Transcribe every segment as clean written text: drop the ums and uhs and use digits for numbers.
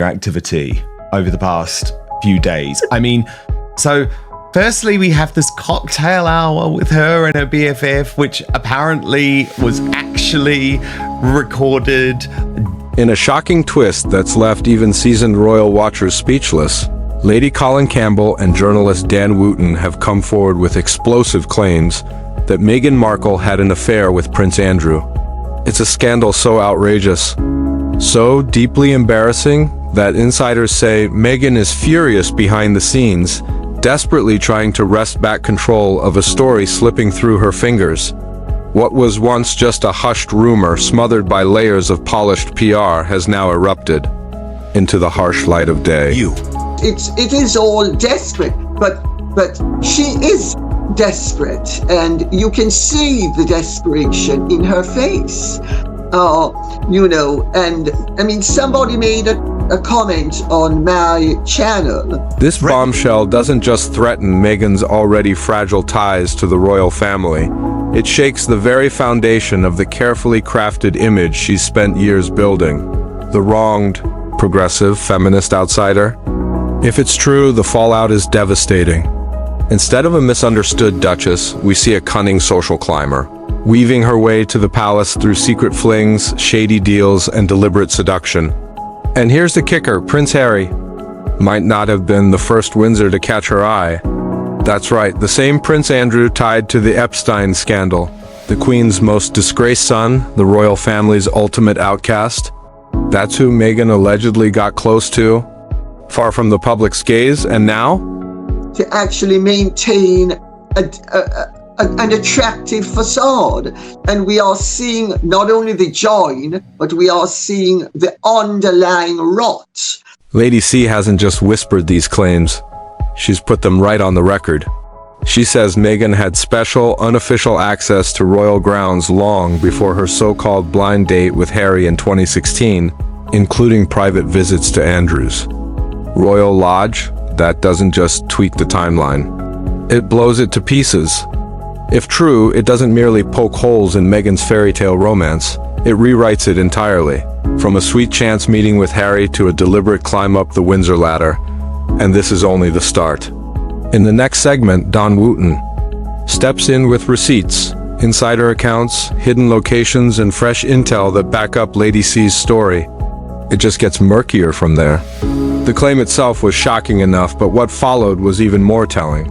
activity over the past few days. I mean, so firstly, we have this cocktail hour with her and her BFF, which apparently was actually recorded. In a shocking twist that's left even seasoned royal watchers speechless, Lady Colin Campbell and journalist Dan Wootton have come forward with explosive claims that Meghan Markle had an affair with Prince Andrew. It's a scandal so outrageous, so deeply embarrassing, that insiders say Meghan is furious behind the scenes, desperately trying to wrest back control of a story slipping through her fingers. What was once just a hushed rumor smothered by layers of polished PR has now erupted into the harsh light of day. It is all desperate, but she is desperate, and you can see the desperation in her face. And I mean, somebody made a comment on my channel. This bombshell doesn't just threaten Meghan's already fragile ties to the royal family. It shakes the very foundation of the carefully crafted image she's spent years building. The wronged, progressive, feminist outsider. If it's true, the fallout is devastating. Instead of a misunderstood duchess, we see a cunning social climber, weaving her way to the palace through secret flings, shady deals, and deliberate seduction. And here's the kicker: Prince Harry might not have been the first Windsor to catch her eye. That's right, the same Prince Andrew tied to the Epstein scandal, the Queen's most disgraced son, the royal family's ultimate outcast. That's who Meghan allegedly got close to, far from the public's gaze, and now? To actually maintain an attractive facade. And we are seeing not only the join, but we are seeing the underlying rot. Lady C hasn't just whispered these claims. She's put them right on the record. She says Meghan had special, unofficial access to royal grounds long before her so-called blind date with Harry in 2016, including private visits to Andrews. Royal Lodge? That doesn't just tweak the timeline. It blows it to pieces. If true, it doesn't merely poke holes in Meghan's fairy tale romance. It rewrites it entirely. From a sweet chance meeting with Harry to a deliberate climb up the Windsor ladder. And this is only the start. In the next segment, Don Wootton steps in with receipts, insider accounts, hidden locations, and fresh intel that back up Lady C's story. It just gets murkier from there. The claim itself was shocking enough, but what followed was even more telling.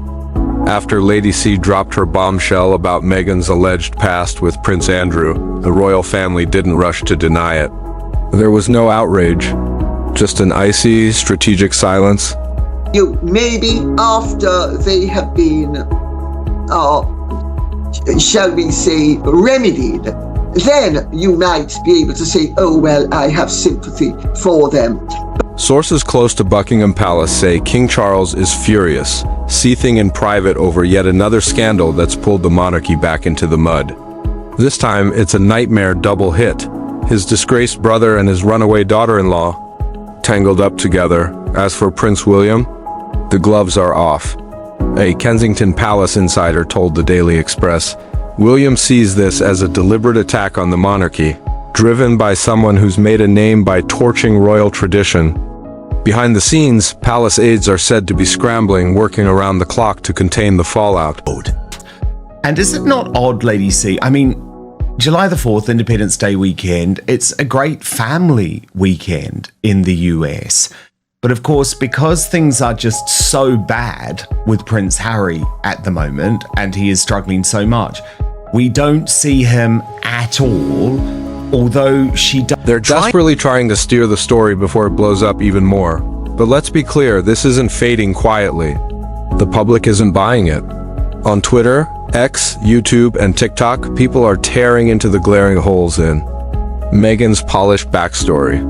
After Lady C dropped her bombshell about Meghan's alleged past with Prince Andrew, the royal family didn't rush to deny it. There was no outrage, just an icy, strategic silence. Maybe after they have been, shall we say, remedied, then you might be able to say, oh, well, I have sympathy for them. Sources close to Buckingham Palace say King Charles is furious, seething in private over yet another scandal that's pulled the monarchy back into the mud. This time, it's a nightmare double hit. His disgraced brother and his runaway daughter-in-law tangled up together. As for Prince William, the gloves are off. A Kensington Palace insider told the Daily Express, William sees this as a deliberate attack on the monarchy, driven by someone who's made a name by torching royal tradition. Behind the scenes, palace aides are said to be scrambling, working around the clock to contain the fallout. And is it not odd, Lady C? I mean, July the 4th, Independence Day weekend, it's a great family weekend in the US. But of course, because things are just so bad with Prince Harry at the moment, and he is struggling so much, we don't see him at all, although she does. They're desperately trying to steer the story before it blows up even more. But let's be clear, this isn't fading quietly. The public isn't buying it. On Twitter, X, YouTube, and TikTok, people are tearing into the glaring holes in Meghan's polished backstory.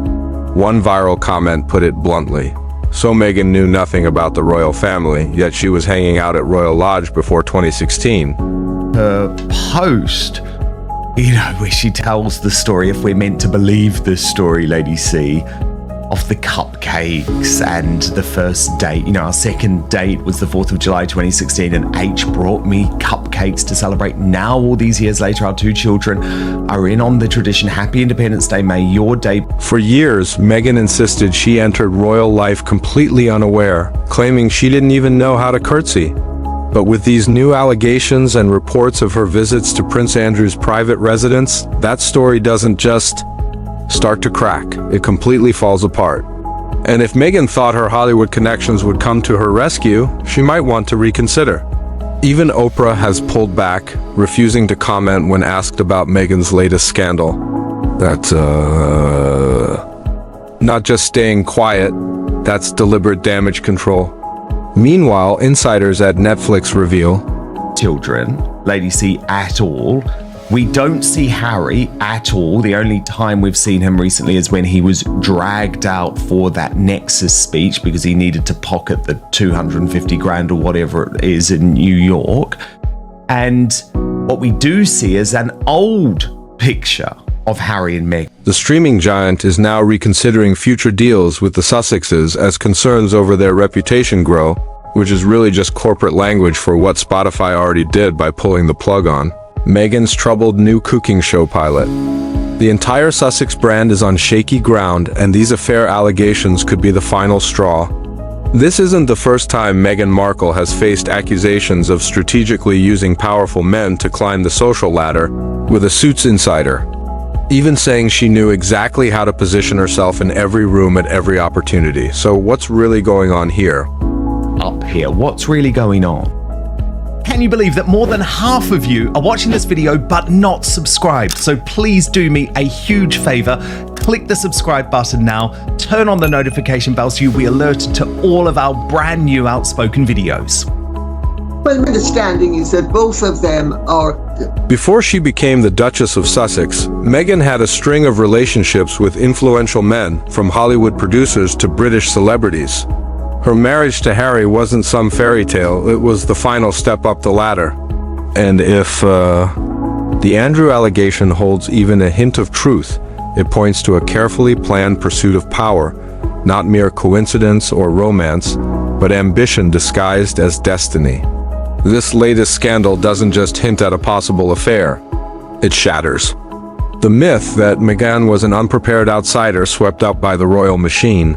One viral comment put it bluntly. So Meghan knew nothing about the royal family, yet she was hanging out at Royal Lodge before 2016. Her post, where she tells the story, if we're meant to believe this story, Lady C, of the cupcakes and the first date. You know, our second date was the 4th of July 2016, and H brought me cupcakes to celebrate. Now, all these years later, our two children are in on the tradition. Happy Independence Day. May your day... For years, Meghan insisted she entered royal life completely unaware, claiming she didn't even know how to curtsy. But with these new allegations and reports of her visits to Prince Andrew's private residence, that story doesn't just start to crack. It completely falls apart. And if Meghan thought her Hollywood connections would come to her rescue, she might want to reconsider. Even Oprah has pulled back, refusing to comment when asked about Meghan's latest scandal. That's, not just staying quiet, that's deliberate damage control. Meanwhile, insiders at Netflix reveal children, Lady C, at all. We don't see Harry at all. The only time we've seen him recently is when he was dragged out for that Nexus speech because he needed to pocket the 250 grand or whatever it is in New York. And what we do see is an old picture of Harry and Meghan. The streaming giant is now reconsidering future deals with the Sussexes as concerns over their reputation grow, which is really just corporate language for what Spotify already did by pulling the plug on Meghan's troubled new cooking show pilot. The entire Sussex brand is on shaky ground, and these affair allegations could be the final straw. This isn't the first time Meghan Markle has faced accusations of strategically using powerful men to climb the social ladder, with a Suits insider even saying she knew exactly how to position herself in every room at every opportunity. So what's really going on here? Up here, what's really going on? Can you believe that more than half of you are watching this video but not subscribed? So please do me a huge favor, click the subscribe button now, turn on the notification bell so you'll be alerted to all of our brand new Outspoken videos. Well, my understanding is that both of them are... Before she became the Duchess of Sussex, Meghan had a string of relationships with influential men, from Hollywood producers to British celebrities. Her marriage to Harry wasn't some fairy tale, it was the final step up the ladder. And if the Andrew allegation holds even a hint of truth, it points to a carefully planned pursuit of power, not mere coincidence or romance, but ambition disguised as destiny. This latest scandal doesn't just hint at a possible affair, it shatters the myth that Meghan was an unprepared outsider swept up by the royal machine.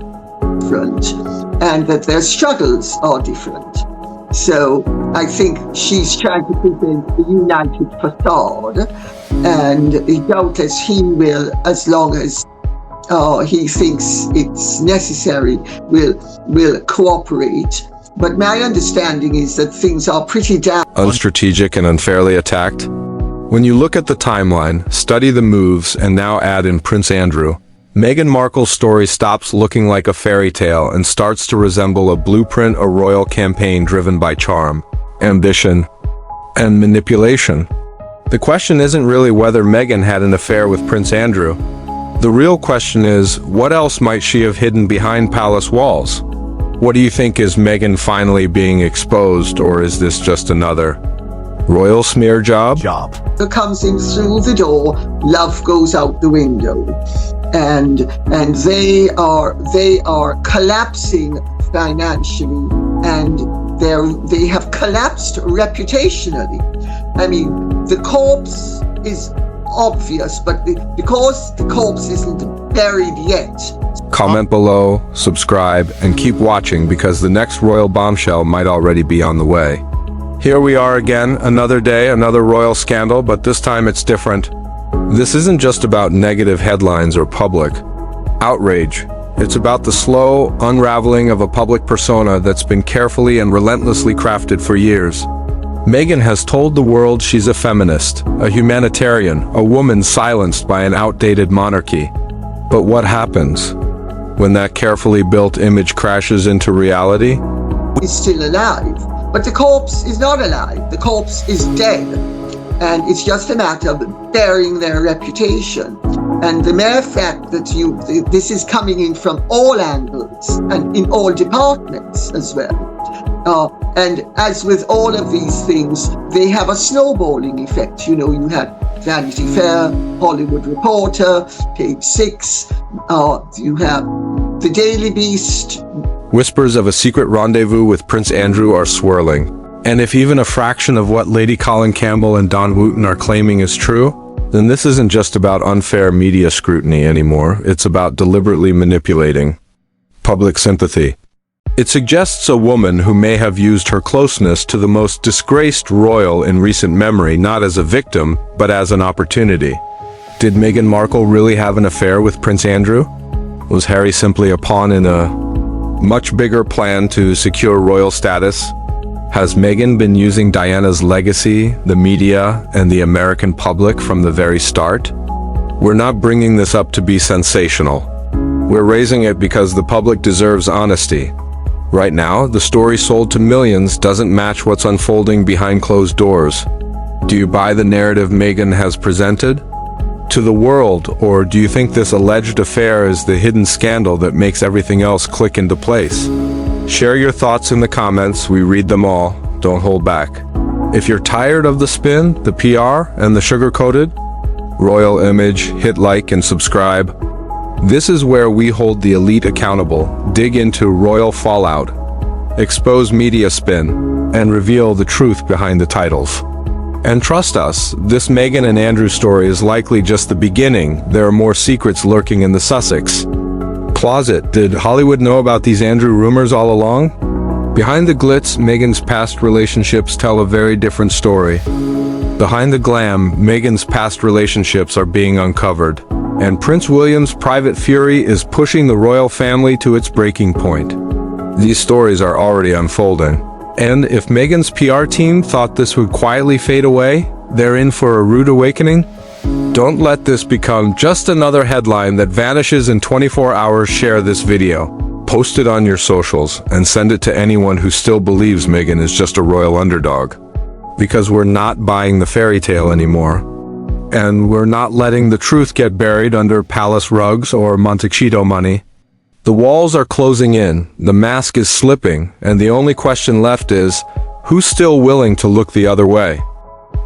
Different, and that their struggles are different. So I think she's trying to present a united facade, and doubtless he will, as long as he thinks it's necessary, will cooperate. But my understanding is that things are pretty down. Unstrategic and unfairly attacked? When you look at the timeline, study the moves, and now add in Prince Andrew, Meghan Markle's story stops looking like a fairy tale and starts to resemble a blueprint, a royal campaign driven by charm, ambition, and manipulation. The question isn't really whether Meghan had an affair with Prince Andrew. The real question is, what else might she have hidden behind palace walls? What do you think, is Meghan finally being exposed, or is this just another royal smear job? It comes in through the door, love goes out the window, and they are collapsing financially, and they have collapsed reputationally. I mean, the corpse is obvious, but because the corpse isn't buried yet. Comment below, subscribe, and keep watching because the next royal bombshell might already be on the way. Here we are again, another day, another royal scandal, but this time it's different. This isn't just about negative headlines or public outrage. It's about the slow unraveling of a public persona that's been carefully and relentlessly crafted for years. Meghan has told the world she's a feminist, a humanitarian, a woman silenced by an outdated monarchy. But what happens when that carefully built image crashes into reality? He's still alive, but the corpse is not alive. The corpse is dead, and it's just a matter of burying their reputation. And the mere fact that this is coming in from all angles and in all departments as well. And as with all of these things, they have a snowballing effect. You know, you had Vanity Fair, Hollywood Reporter, Page 6. You have The Daily Beast. Whispers of a secret rendezvous with Prince Andrew are swirling. And if even a fraction of what Lady Colin Campbell and Don Wootton are claiming is true, then this isn't just about unfair media scrutiny anymore. It's about deliberately manipulating public sympathy. It suggests a woman who may have used her closeness to the most disgraced royal in recent memory not as a victim, but as an opportunity. Did Meghan Markle really have an affair with Prince Andrew? Was Harry simply a pawn in a much bigger plan to secure royal status? Has Meghan been using Diana's legacy, the media, and the American public from the very start? We're not bringing this up to be sensational. We're raising it because the public deserves honesty. Right now, the story sold to millions doesn't match what's unfolding behind closed doors. Do you buy the narrative Meghan has presented to the world, or do you think this alleged affair is the hidden scandal that makes everything else click into place? Share your thoughts in the comments. We read them all. Don't hold back. If you're tired of the spin, the PR, and the sugar-coated royal image, hit like and subscribe. This is where we hold the elite accountable, dig into royal fallout, expose media spin, and reveal the truth behind the titles. And trust us, this Meghan and Andrew story is likely just the beginning. There are more secrets lurking in the Sussex closet. Did Hollywood know about these Andrew rumors all along? Behind the glitz, Meghan's past relationships tell a very different story. Behind the glam, Meghan's past relationships are being uncovered, and Prince William's private fury is pushing the royal family to its breaking point. These stories are already unfolding. And if Meghan's PR team thought this would quietly fade away, they're in for a rude awakening. Don't let this become just another headline that vanishes in 24 hours. Share this video, post it on your socials, and send it to anyone who still believes Meghan is just a royal underdog. Because we're not buying the fairy tale anymore. And we're not letting the truth get buried under palace rugs or Montecito money. The walls are closing in, the mask is slipping, and the only question left is, who's still willing to look the other way?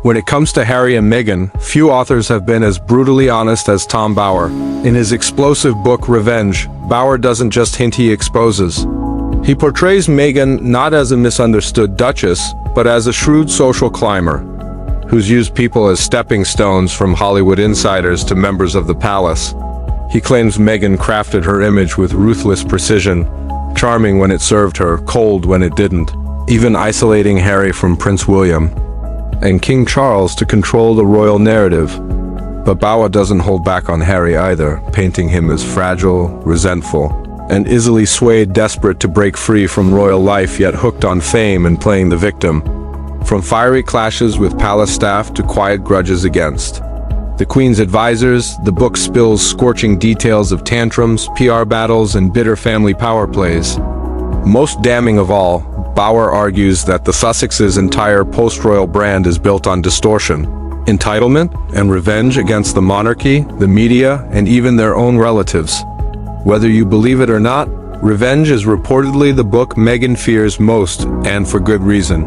When it comes to Harry and Meghan, few authors have been as brutally honest as Tom Bower. In his explosive book Revenge, Bower doesn't just hint, he exposes. He portrays Meghan not as a misunderstood duchess, but as a shrewd social climber, who's used people as stepping stones from Hollywood insiders to members of the palace. He claims Meghan crafted her image with ruthless precision, charming when it served her, cold when it didn't, even isolating Harry from Prince William and King Charles to control the royal narrative. But Bower doesn't hold back on Harry either, painting him as fragile, resentful, and easily swayed, desperate to break free from royal life yet hooked on fame and playing the victim. From fiery clashes with palace staff to quiet grudges against the Queen's advisors, the book spills scorching details of tantrums, PR battles, and bitter family power plays. Most damning of all, Bower argues that the Sussex's entire post-royal brand is built on distortion, entitlement, and revenge against the monarchy, the media, and even their own relatives. Whether you believe it or not, Revenge is reportedly the book Meghan fears most, and for good reason.